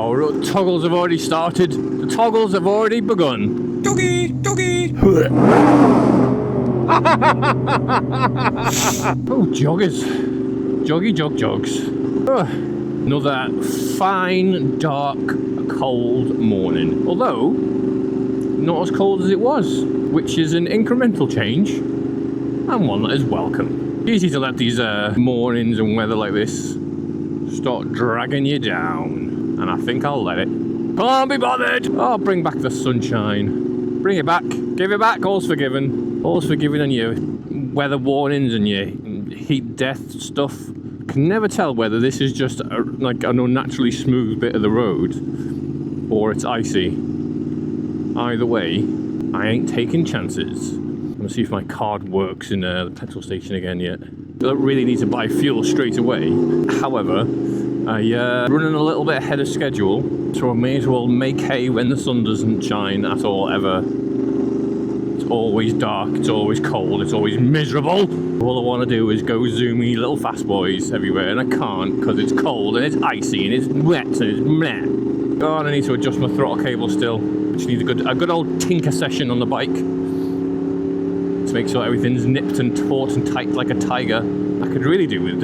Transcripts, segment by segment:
Oh, toggles have already started. The toggles have already begun. Doggy, doggy. Oh, joggers. Joggy jog jogs. Another fine, dark, cold morning. Although, not as cold as it was, which is an incremental change, and one that is welcome. Easy to let these mornings and weather like this start dragging you down, and I think I'll let it. Can't be bothered! Oh, bring back the sunshine. Bring it back. Give it back. All's forgiven. All's forgiven on your weather warnings and your heat death stuff. Can never tell whether this is just like an unnaturally smooth bit of the road or it's icy. Either way, I ain't taking chances. I'm gonna see if my card works in the petrol station again yet. I don't really need to buy fuel straight away. However, I'm running a little bit ahead of schedule, so I may as well make hay when the sun doesn't shine at all ever. It's always dark, it's always cold, it's always miserable. All I want to do is go zoomy little fast boys everywhere, and I can't because it's cold and it's icy and it's wet and it's meh. Oh, and I need to adjust my throttle cable still. Just need a good old tinker session on the bike to make sure everything's nipped and taut and tight like a tiger. I could really do with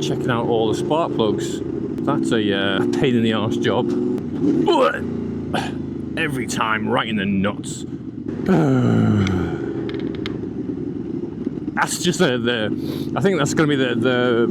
checking out all the spark plugs. That's a pain in the arse job. Every time, right in the nuts. That's just I think that's going to be the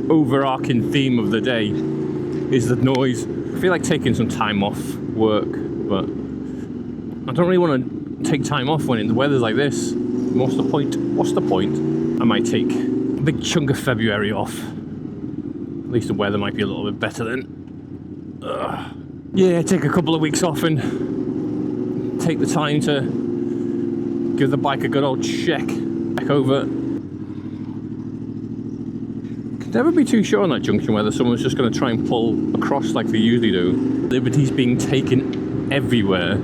overarching theme of the day, is the noise. I feel like taking some time off work, but I don't really want to take time off when the weather's like this. What's the point? What's the point? I might take a big chunk of February off. At least the weather might be a little bit better then. Yeah, take a couple of weeks off and take the time to give the bike a good old check over. Could never be too sure on that junction whether someone's just going to try and pull across like they usually do. Liberty's being taken everywhere.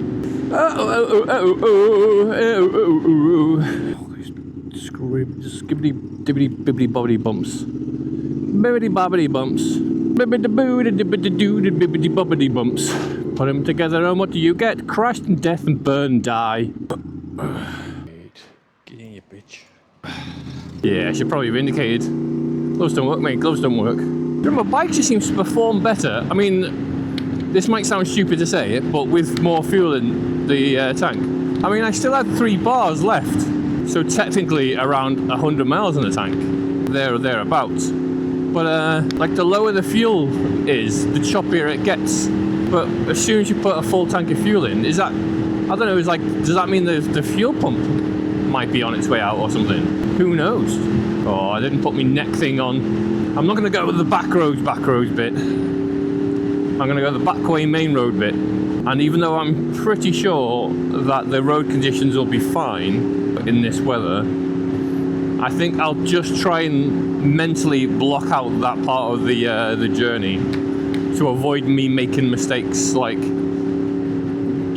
Skibbity dibbity bibbity bobbity bumps. Bibbity bobbity bumps. Bibbity dibbity doodity bibbity bobbity bumps. Put them together and what do you get? Crashed and death and burn and die. Get in, you bitch. Yeah, I should probably have indicated. Gloves don't work, mate. Gloves don't work. My bike just seems to perform better. I mean, this might sound stupid to say it, but with more fuel in the tank. I mean, I still had 3 bars left, so technically around 100 miles in the tank, there or thereabouts. But like the lower the fuel is, the choppier it gets. But as soon as you put a full tank of fuel in, is that, I don't know, is like, does that mean the fuel pump might be on its way out or something? Who knows? Oh, I didn't put my neck thing on. I'm not going to go with the back roads bit. I'm going to go the back way main road bit. And even though I'm pretty sure that the road conditions will be fine in this weather, I think I'll just try and mentally block out that part of the journey to avoid me making mistakes like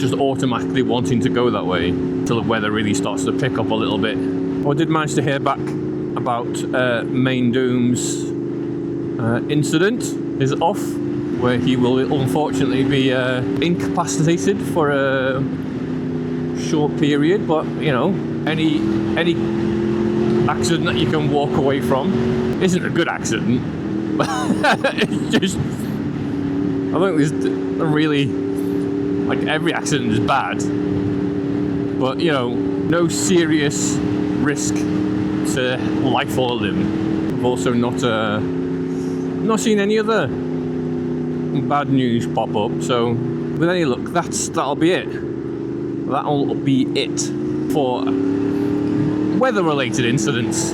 just automatically wanting to go that way until the weather really starts to pick up a little bit. I did manage to hear back about Main Doom's incident is off, where he will unfortunately be incapacitated for a short period, but you know, any accident that you can walk away from isn't a good accident. It's just, I think there's really, like, every accident is bad, but you know, no serious risk to life or limb. I've also not seen any other bad news pop up, so with any luck, that'll be it. That'll be it for weather-related incidents,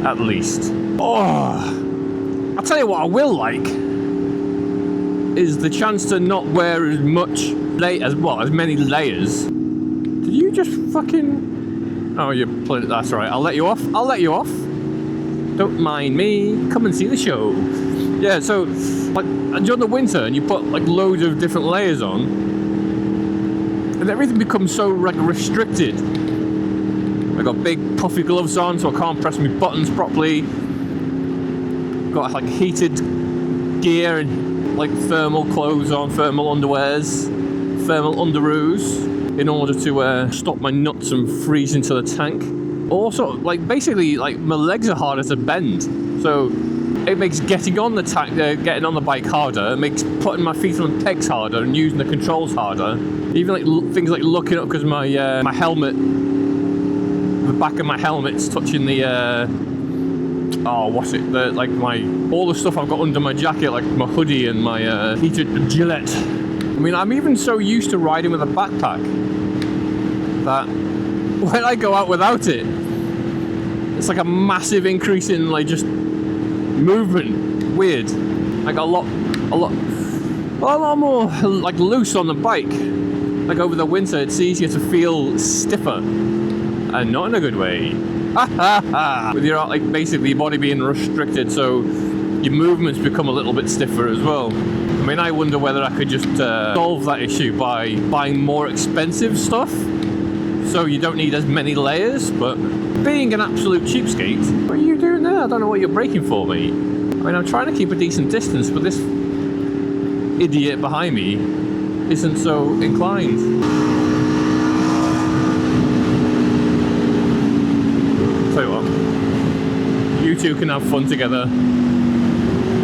at least. Oh, I'll tell you what I will like is the chance to not wear as many layers. Did you just fucking? Oh, you're playing. That's right. I'll let you off. Don't mind me. Come and see the show. Yeah. So, like during the winter, and you put like loads of different layers on, and everything becomes so like restricted. I got big puffy gloves on, so I can't press my buttons properly. Got like heated gear and like thermal clothes on, thermal underwears, thermal underoos in order to stop my nuts from freezing to the tank. Also, like basically, like my legs are harder to bend, so it makes getting on the getting on the bike harder. It makes putting my feet on the pegs harder and using the controls harder. Even like things like looking up because my my helmet, the back of my helmet's touching the what's it? The all the stuff I've got under my jacket, like my hoodie and my heated Gillette. I mean, I'm even so used to riding with a backpack that when I go out without it, it's like a massive increase in like just movement. Weird. Like a lot more like loose on the bike. Like over the winter, it's easier to feel stiffer, and not in a good way. With your like basically your body being restricted, so your movements become a little bit stiffer as well. I mean, I wonder whether I could just solve that issue by buying more expensive stuff, so you don't need as many layers. But being an absolute cheapskate, what are you doing there? I don't know what you're braking for, mate. I mean, I'm trying to keep a decent distance, but this idiot behind me isn't so inclined. Tell you what, you two can have fun together.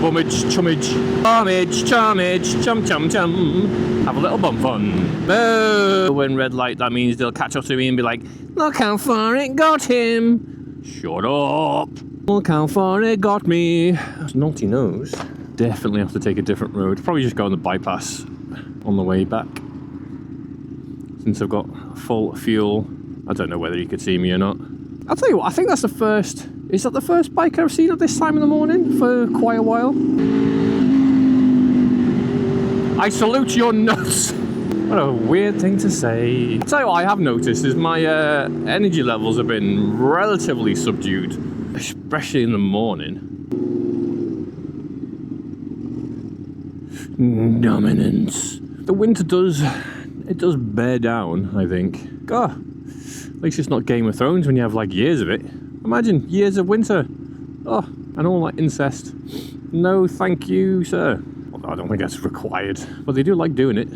Bummage, chummage, armage, charmage, chum chum chum. Have a little bump fun. Oh, when red light, that means they'll catch up to me and be like, look how far it got him. Shut up. Look how far it got me. That's naughty nose. Definitely have to take a different road. Probably just go on the bypass on the way back. Since I've got full fuel. I don't know whether you could see me or not. I'll tell you what, I think that's the first... Is that the first bike I've seen at this time in the morning for quite a while? I salute your nuts! What a weird thing to say. I'll tell you what I have noticed is my energy levels have been relatively subdued, especially in the morning. Dominance. The winter does bear down, I think. God, at least it's not Game of Thrones when you have like years of it. Imagine years of winter. Oh, and all that incest. No, thank you, sir. Although I don't think that's required, but they do like doing it.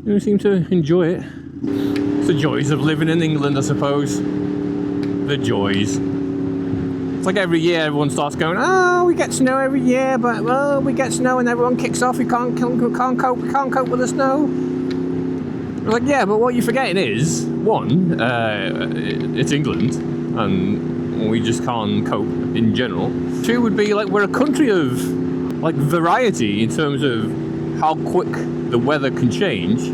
They seem to enjoy it. It's the joys of living in England, I suppose. The joys. It's like every year everyone starts going, oh, we get snow every year, but well, we get snow and everyone kicks off. We can't cope with the snow. I was like, yeah, but what you're forgetting is, one, it's England, and we just can't cope in general. Two would be like we're a country of like variety in terms of how quick the weather can change,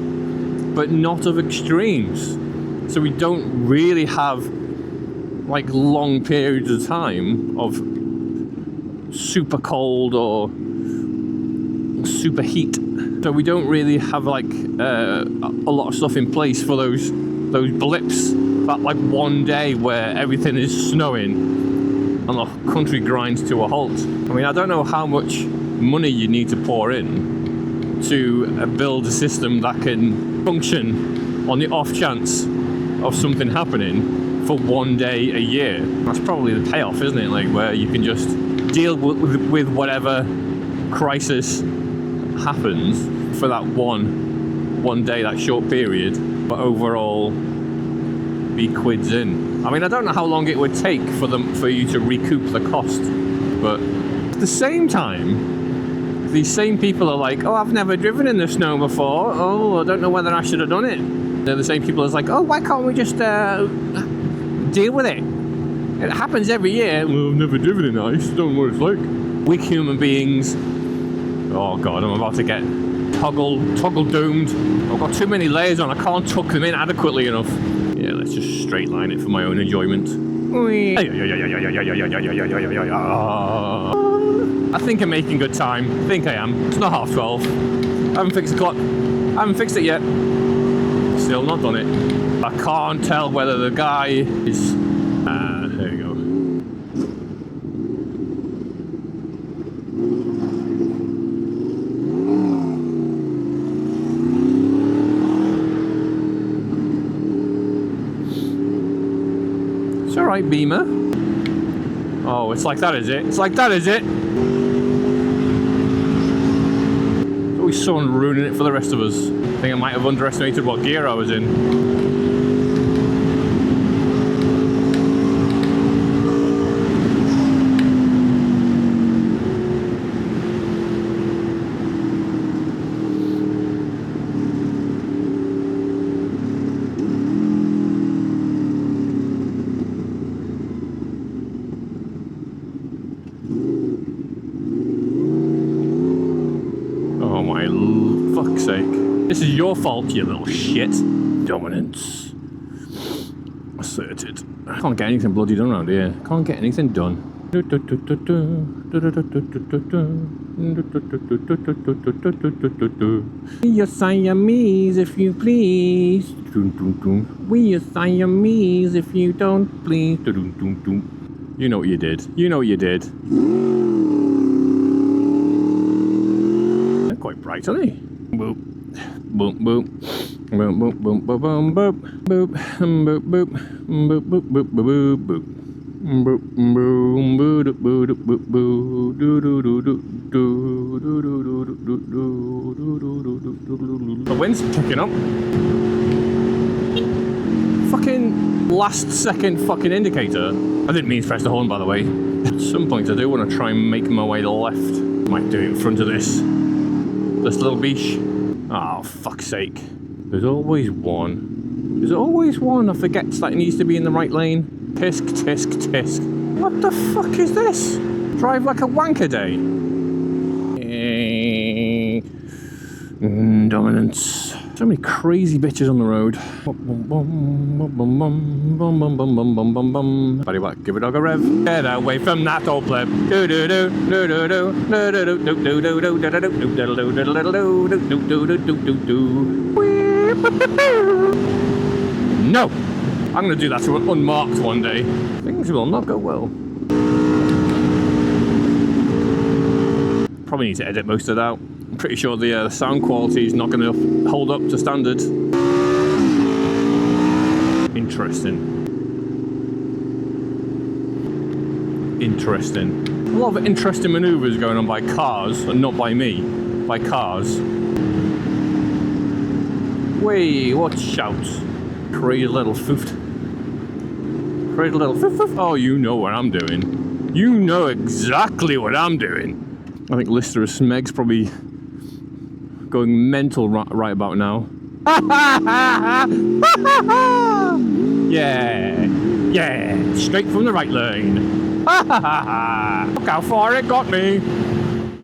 but not of extremes. So we don't really have like long periods of time of super cold or super heat. So we don't really have like a lot of stuff in place for those blips. That like one day where everything is snowing and the country grinds to a halt. I mean, I don't know how much money you need to pour in to build a system that can function on the off chance of something happening for one day a year. That's probably the payoff, isn't it? Like where you can just deal with whatever crisis happens for that one day, that short period, but overall be quids in. I mean, I don't know how long it would take for you to recoup the cost, but at the same time, these same people are like, oh, I've never driven in the snow before. Oh, I don't know whether I should have done it. They're the same people that's like, oh, why can't we just deal with it? It happens every year. Well, I've never driven in ice. Don't know what it's like. Weak human beings. Oh God, I'm about to get toggle doomed. I've got too many layers on. I can't tuck them in adequately enough. Yeah, let's just straight line it for my own enjoyment. I think I'm making good time. I think I am. It's not 12:30. I haven't fixed the clock. I haven't fixed it yet. Still not done it. I can't tell whether the guy is... there you go. It's alright, Beamer. Oh, it's like that, is it? It's like that, is it? Always someone ruining it for the rest of us. I think I might have underestimated what gear I was in. Fuck's sake. This is your fault, you little shit. Dominance. Asserted. I can't get anything bloody done around here. Can't get anything done. We are Siamese if you please. We are Siamese if you don't please. You know what you did. You know what you did. Quite bright, aren't they? Boop, boop, boop, boop, boop, boop, boop, boop, boop, boop, boop, boop, boop, boop, boop, boop, boop, boop, boop. The wind's picking up. Fucking last second fucking indicator. I didn't mean to press the horn, by the way. At some point, I do want to try and make my way left. Might do it in front of this little beach. Oh, fuck's sake. There's always one. There's always one that forgets that it needs to be in the right lane. Tisk, tisk, tisk. What the fuck is this? Drive like a wanker day. Dominance. So many crazy bitches on the road. Buddy, what? Give a dog a rev. Get away from that old pleb. Do do do do do do do do do do do do do do. No, I'm gonna do that to an unmarked one day. Things will not go well. Probably need to edit most of that out. I'm pretty sure the sound quality is not going to hold up to standard. Interesting. Interesting. A lot of interesting manoeuvres going on by cars, and not by me. By cars. Way, watch out. Crazy little foofed. Crazy little foof foof. Oh, you know what I'm doing. You know exactly what I'm doing. I think Lister Smeg's probably going mental right about now. Yeah, yeah, straight from the right lane. Look how far it got me.